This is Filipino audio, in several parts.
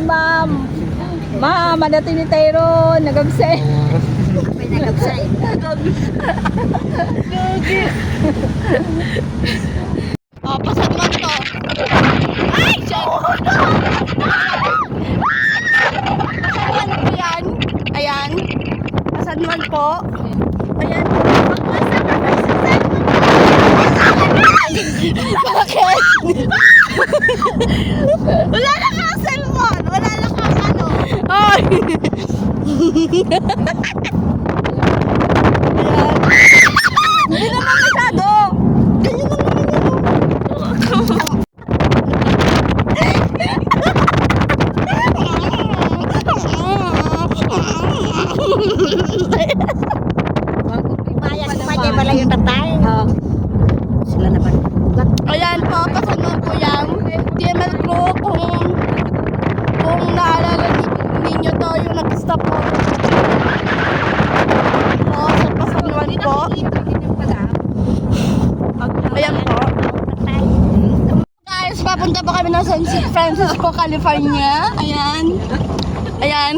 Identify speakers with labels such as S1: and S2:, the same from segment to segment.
S1: ma'am. Ma'am, madating ni Tyron. Nagagsay.
S2: May nagagsay.
S3: Oh, pasad man to. Ay! Pasad man po yan. Ayan. Pasad man po. Ayan. Bakit? Wala na kang cellphone. Wala na kang ano. Ay! Hindi naman masyado. Ganyan lang naman yun.
S2: Mayas pa dyan pala yung tatay. Sila naman.
S3: Ayan po, pasunod po yan. DML Group, kung naalala ninyo to, yung nag-stop po. O, sa pasunod po. Ayan po. Guys, papunta po kami ng San Francisco, California. Ayan. Ayan.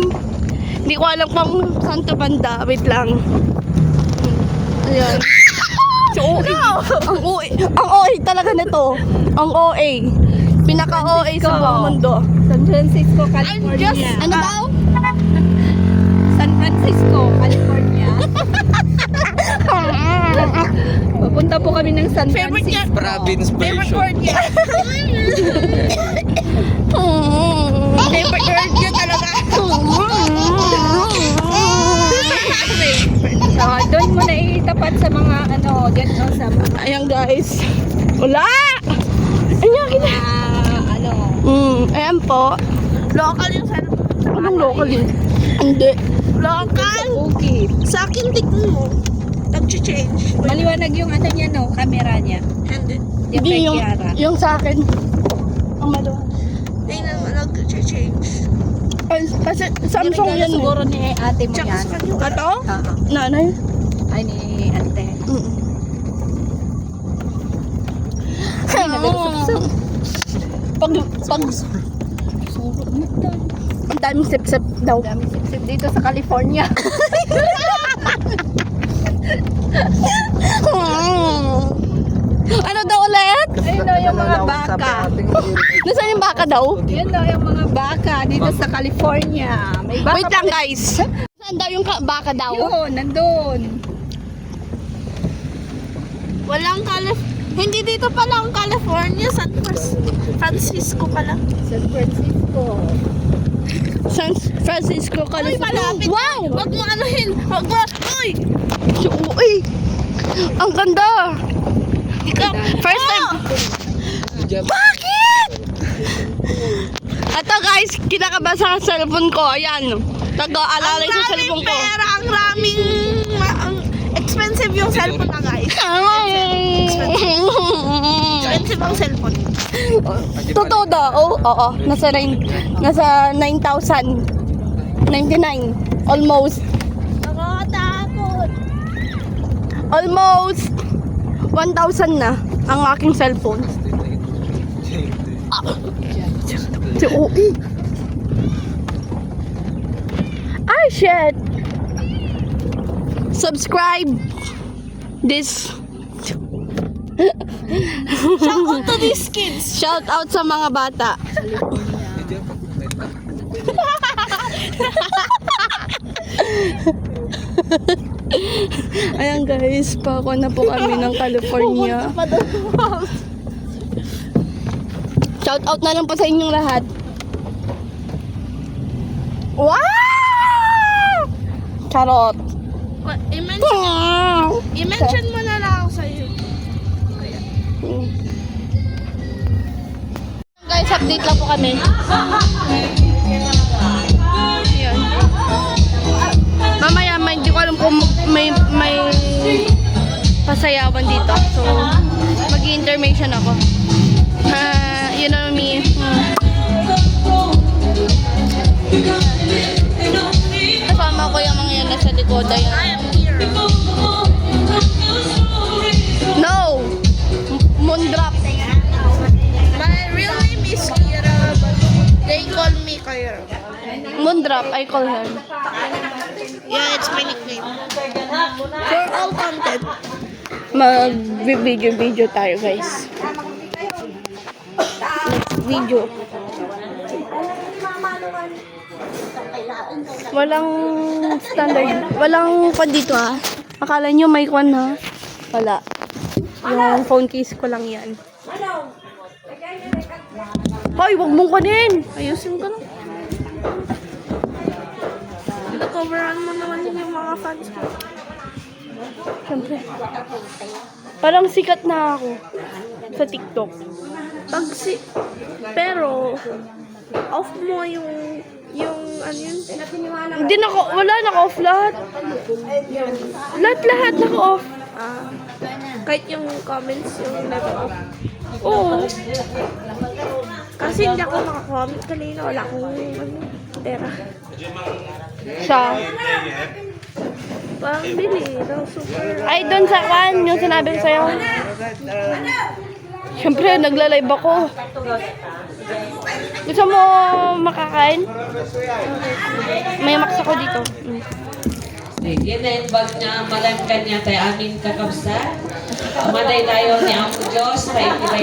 S3: Hindi ko alam kung saan to banda. Wait lang. Ayan. Si OA. Ang OA. Ang OA talaga nito. Ang OA. Pinaka-OA sa buong mundo.
S1: San Francisco, California.
S3: Ano daw?
S1: San Francisco, California. Papunta po kami ng San Francisco.
S4: Province
S3: Favorite
S4: version.
S3: word niya. Favorite word niya talaga.
S1: Doon mo na itapat sa mga ano, dyan sa
S3: Ayan guys. Wala! Ayan kita.
S1: ano,
S3: Ayan po. Local yung sana. Anong local yun? Hindi. Local?
S1: okay.
S3: Sa akin, tignan mo. Nag-change.
S1: Maliwanag yung ano niya, no, camera niya.
S3: Hindi.
S1: Yung
S3: Hindi
S1: kay
S3: yung,
S1: Kiara.
S3: yung sa akin. Ang maluwag. Hindi naman nag-change. Kasi Samsung
S1: Regalo
S3: yan eh.
S1: siguro ni ate mo
S3: Tsaka
S1: yan.
S3: sa kanya. Ito?
S1: Oo.
S3: Nanay?
S1: Ay, ni ate.
S3: Ay,
S1: nagalusok-sok.
S3: Pag, ang daming sip-sip daw.
S1: Dami sip-sip dito sa California.
S3: Ano daw ulit?
S1: Ayun daw yung mga baka.
S3: Nasaan yung baka daw?
S1: Yun daw yung mga baka dito sa California. May baka.
S3: Wait lang guys. Saan daw yung baka daw?
S1: Yun, nandun.
S3: Walang Hindi dito pala ang California. San Francisco pala.
S1: San Francisco.
S3: San Francisco, California. Uy, malapit. Wow! Wag mo anuhin. Wag mo. Uy! Uy! Ang ganda. Ikaw, first time. Bakit? Ito guys, kinakabasa sa cellphone ko. Ayan. Taga-alalay sa cellphone ko. Pera, ang raming expensive yung cellphone na guys. Expensive ang cellphone. Totoo daw. Oo. Nasa 9,099. Almost. Nakakatakot. Almost 1,000 na ang aking cellphone. Si OE. Ay, shit. Subscribe this. Shout out to these kids. Shout out sa mga bata. Ayan guys, pako na po kami ng California. Shout out na lang po sa inyong lahat. Wow! Charot. I-mention mo na lang ako sa'yo. Guys, update lang po kami. Ayan. Mamaya, hindi ko alam kung may pasayawan dito. So, mag-intermission ako. You know me. Kasama ko yung mga yan nasa likod. Ayan. No! Moondrop. My real name is Kira, but they call me Kira. Moondrop, I call her.
S2: Yeah, it's my nickname.
S3: For all content, mag-video tayo, guys. Next video. Walang standard. Walang kwan dito, ha. Akala nyo may kwan, ha. Wala. Yung phone case ko lang yan. Hoy, wag mong kunin! Ayusin ko na. Coveran mo naman yung mga fans ko. Siyempre. Parang sikat na ako sa TikTok. Pero, off mo yung ano yun? Hindi wala, naka-off lahat. Lahat naka-off. Kahit yung comments, yung naka-off. Oo. Kasi hindi ako makakomment kanina. Wala akong pera. Siya. Parang bili. Super. Ay, doon sa kan, yung sinabi ko sa'yo. Siyempre, nagla-live ako. Gusto mo makakain? May max ako dito.
S4: Sige na yung bag na malam kanya tayo amin kakabsa. Maday tayo ni Amo Diyos. Paikibay.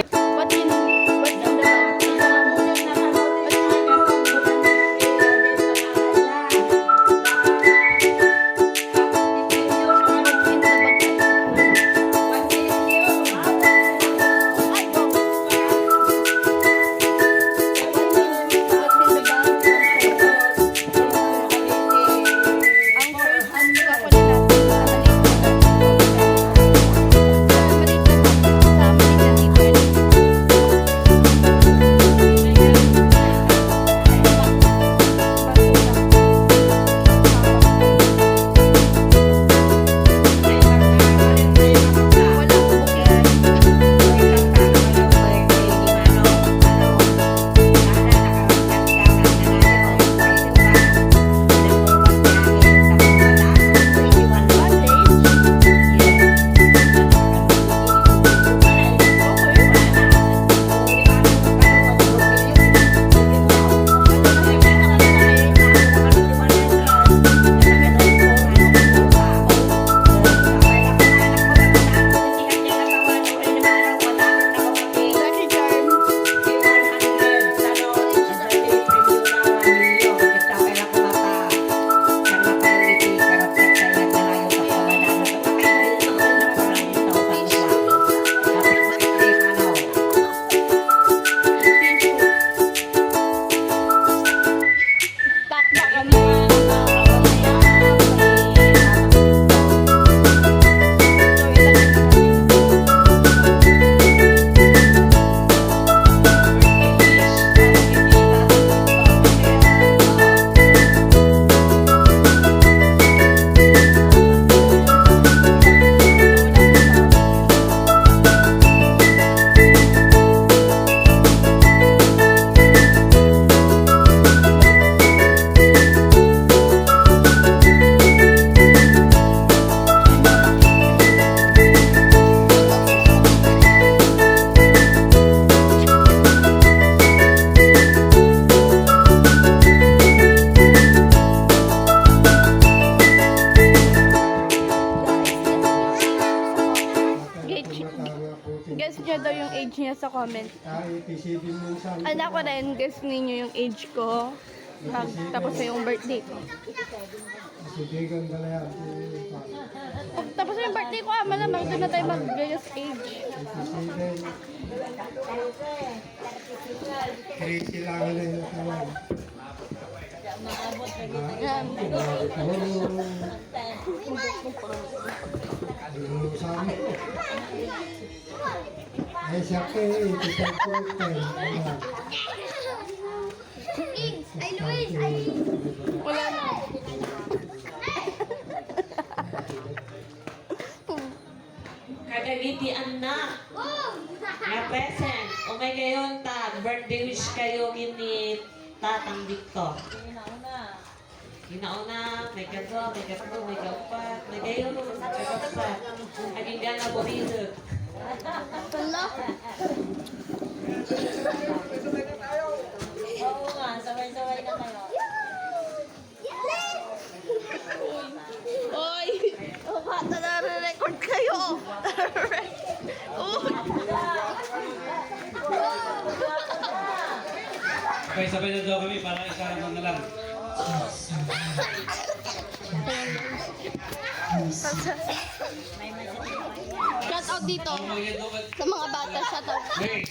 S3: Guess nyo daw yung age niya sa comment. Anak ko rin, guess ninyo yung age ko. Tapos na yung birthday ko. Pag tapos na yung birthday ko, malamang doon na tayo mag-guess age. Yan.
S5: Ay, siya ko eh. Ito ko
S2: Ay, Luis! Ay!
S3: Wala na.
S4: Kagagitian na. Nga present. O may gayon ta. Birthday wish kayo gini Tatang Victor. Ginauna, may kadwa, may katlo, may kaupat, may gayon, kakapsat. Ang hindi na bumilog.
S3: Wala.
S2: Oo nga, sabay-sabay na kayo.
S6: Sabay-sabay na daw kami para isama na lang.
S3: Shout out dito. Sa mga bata, shout out.
S6: Hey!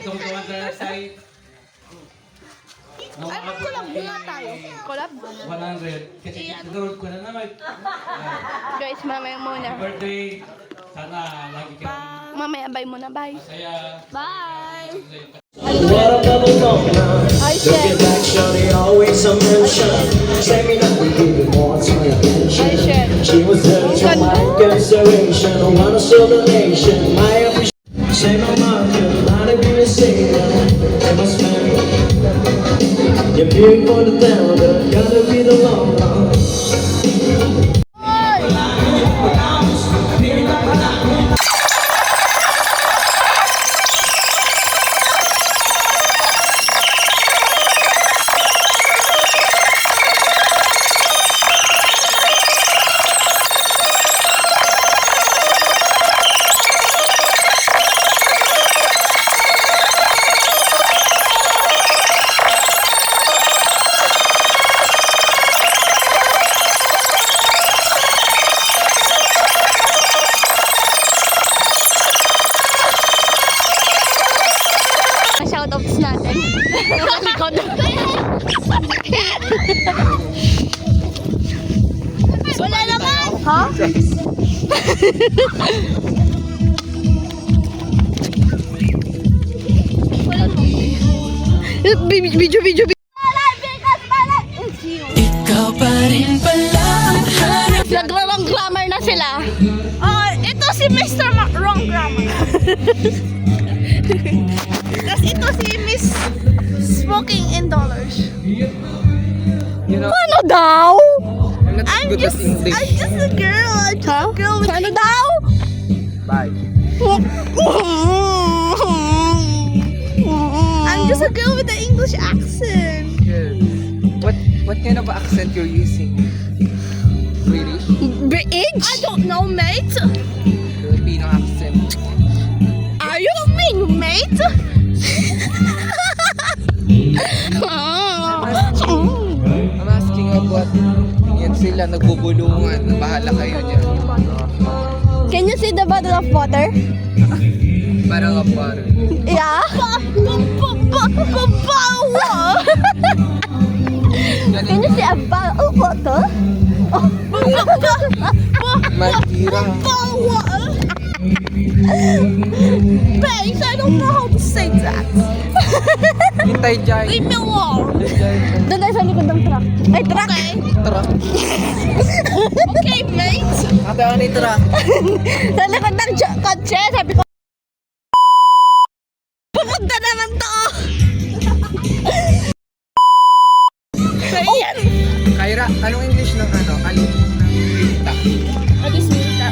S6: Itong tumanda na side.
S3: Ay, mag-collab muna tayo. Collab?
S6: 100. Kasi nag-road ko na naman.
S3: Guys, mamaya muna.
S6: Birthday. Sana lagi ka
S3: Mamaya, bye muna. Bye.
S6: masaya.
S3: Bye!
S1: Ay, Shen. Ay, Shen.
S7: She was there to my consideration. I wanna show the nation my appreciation. Say my mom, you're not a good singer. I must marry. You're beautiful to tell, but gotta be the long one.
S3: Shoutouts natin. Nakalikod. Wala naman! Ha? Wala naman. Video.
S7: Ikaw pa rin pala ang hanap.
S3: Nagrawang grammar na sila. Ito si Mr. Wrong Grammar. Tapos ito si Miss Smoking in Dollars. Ano daw? I'm just a girl. I'm just a girl with ano daw?
S8: Bye.
S3: I'm just a girl with an English accent.
S8: Yes. What kind of accent you're using? British?
S3: British? I don't know, mate.
S8: Filipino accent.
S3: Are you mean, mate?
S8: I'm asking about yan sila nagbubulungan. Bahala kayo dyan.
S3: Can you see the bottle of water?
S8: Parang apar.
S3: Yeah. Can you see a bottle of water?
S8: Matira.
S3: Thanks, I don't know how to say that.
S8: Hintay dyan.
S3: Leave me alone.
S1: Doon tayo sa likod ng truck. Ay, truck!
S3: Okay.
S8: Truck.
S3: Okay, mate.
S8: Ate, ano yung truck?
S1: Sa likod ng kotse, sabi ko,
S3: Pupunta naman to. Ayan.
S8: Kyra, anong English ng ano? Alin? Linta.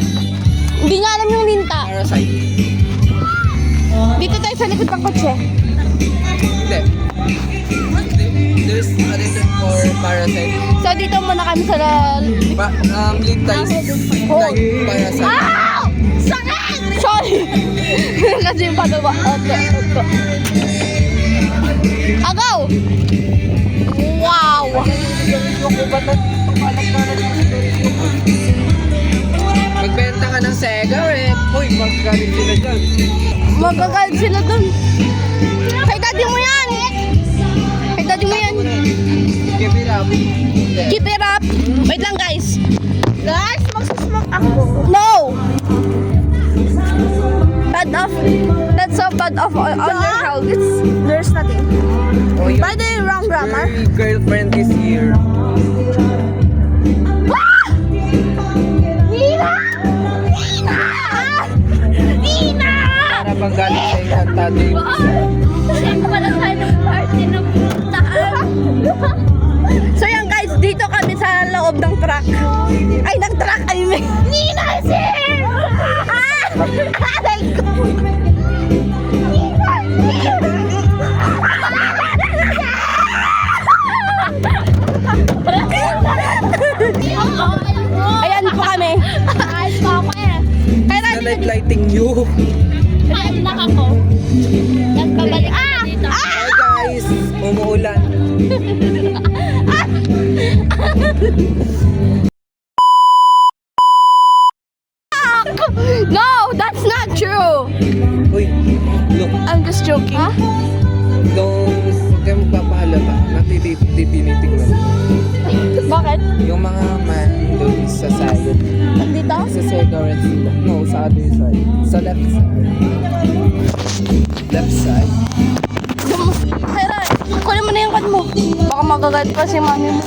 S1: hindi nga alam yung linta.
S8: Parasite.
S1: Dito tayo sa likod ng kotse.
S8: Hindi. There's a reason for parasite.
S1: So, dito muna kami sa...
S8: Linta is like parasite.
S1: Ow! Sakit! Sorry! Kasi yung pagawa. Agaw! Wow!
S8: Magbenta ka ng cigarette. Uy, magagalit sila dyan.
S1: Magagalit sila dun. Kay daddy mo yan! Kay daddy mo yan!
S8: Give it up.
S1: Keep it up! Wait lang guys! Guys, magsasmoke ako. No! Bad off. That's so bad off on your health. There's nothing.
S8: Oh, your
S1: By the way, wrong grammar.
S8: girlfriend is here.
S1: Ah! Nina! Nina! Nina!
S8: Para bang galit sa yung kantado yung
S1: Siyempre pala tayo ng party ng puntaan. So yan guys, dito kami sa loob ng truck. Ay, ng truck, I mean. Nina is here! Ah! Aray ko! Nina is here! Ayan po kami. Ayos pa ako eh. Kaya
S8: na lighting you.
S1: anak ako. Nagbabalik. Ah!
S8: Hi guys! Umuulan.
S3: No, that's not true.
S8: Uy, look.
S3: I'm just joking.
S8: Huwag kayo magpapahalata. Natitinitingnan.
S3: Bakit?
S8: Yung mga man doon sa side.
S3: Dito?
S8: Sa cigarette sila. No, sa other side. Sa left side. Left side.
S3: Kaya, kunin mo na yung card mo. Baka magagat pa si mami mo.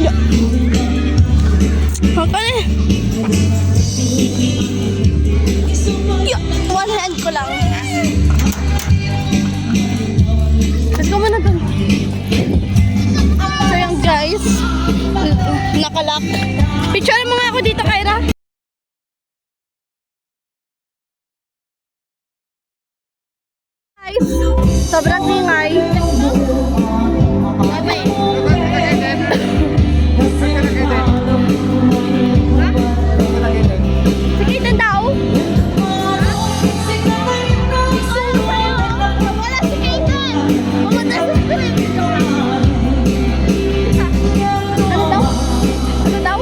S3: Yeah. Okay. Yeah. One hand ko lang. Let's go muna dun. So yung guys, nakalock. Picture mo nga ako dito, Kyra. Guys, sobrang ingay. Sige, itan daw. Wala si Kaitan. Pumunta sa script. Ano daw? Ano daw?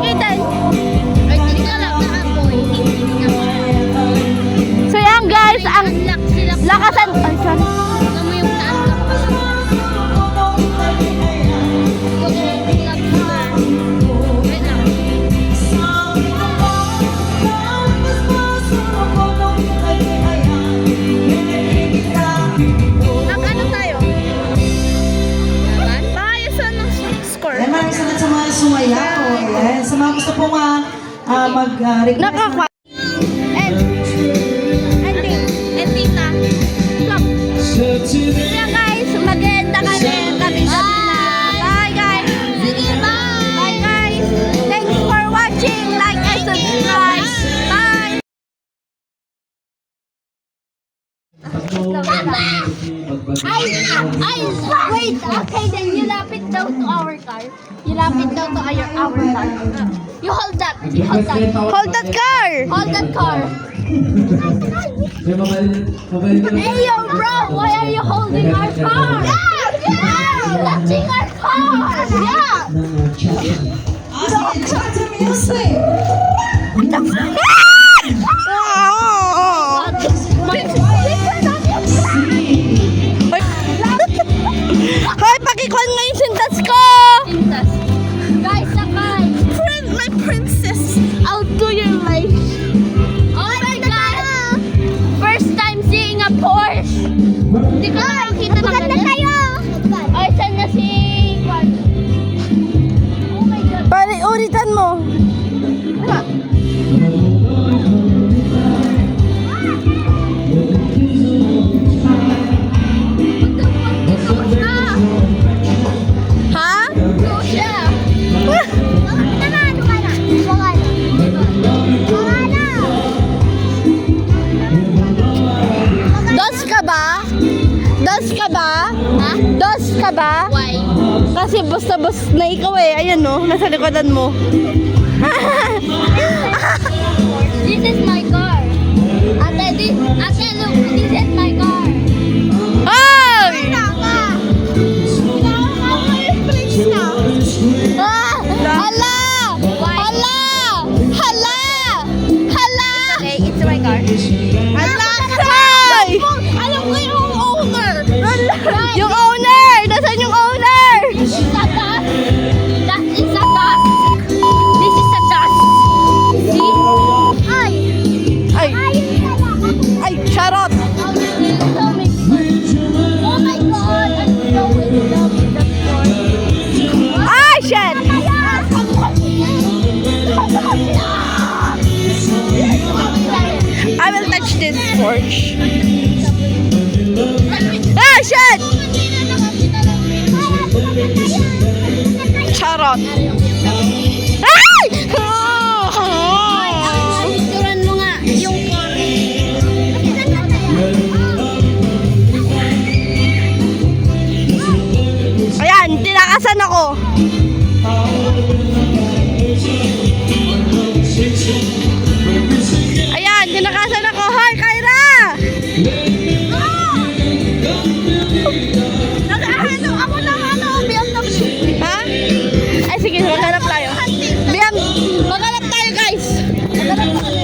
S3: Kaitan. Ay, hindi ka lang nakapoy. So yan guys, ang lakasan. Ay, sorry. Nag-ano tayo? Paayusan ng score.
S9: Ayan, maraming salamat sa mga sumayaw. Ayan, sa mga gusto pong mag-request.
S3: Nakaka. And tita. Stop. So guys, mag-enda kami. Gabi na. Bye guys. Sige, bye. Bye guys. Thanks for watching. Like and subscribe. Bye. Wait, okay then you lapit daw to our car. You lapit daw to our car. You hold that. Hold that. Hold that car. Hold that car. Hey yo bro, why are you holding our car? Yeah, touching our car. Yeah.
S9: Music.
S3: Hoy, pakikuhan nga yung sintas ko! Sintas. Guys, sakay. My princess. I'll do your life. Oh my God! First time seeing a Porsche. Hindi ka nakakita ng ganyan. Maganda kayo! Ay, saan na si... Oh my God. Pare, ulitan mo. Ha? Dos ka ba? Dos ka ba? Ha? Dos ka ba? Why? Kasi basta-bus na ikaw eh. Ayan no, nasa likodan mo. This is my car. Ate, look, this is my car. Ay! Hala! Hala! Hala! Hala! Okay, it's my car. Hala! Say! Alam ko yung owner! Yung owner! Nasaan yung owner? It's a dusk. That is a dusk. This is a dusk. See? Ay! Ay! Ay! Charot! Oh my God! I'm so in love with that car. Ay! Shit! I will touch this Porsche. Ah, shit! Charot. Ay! Picturean mo nga yung car. Ayan, tinakasan ako. Ayan, tinakasan ako. Hi, Kyra!
S7: Thank you.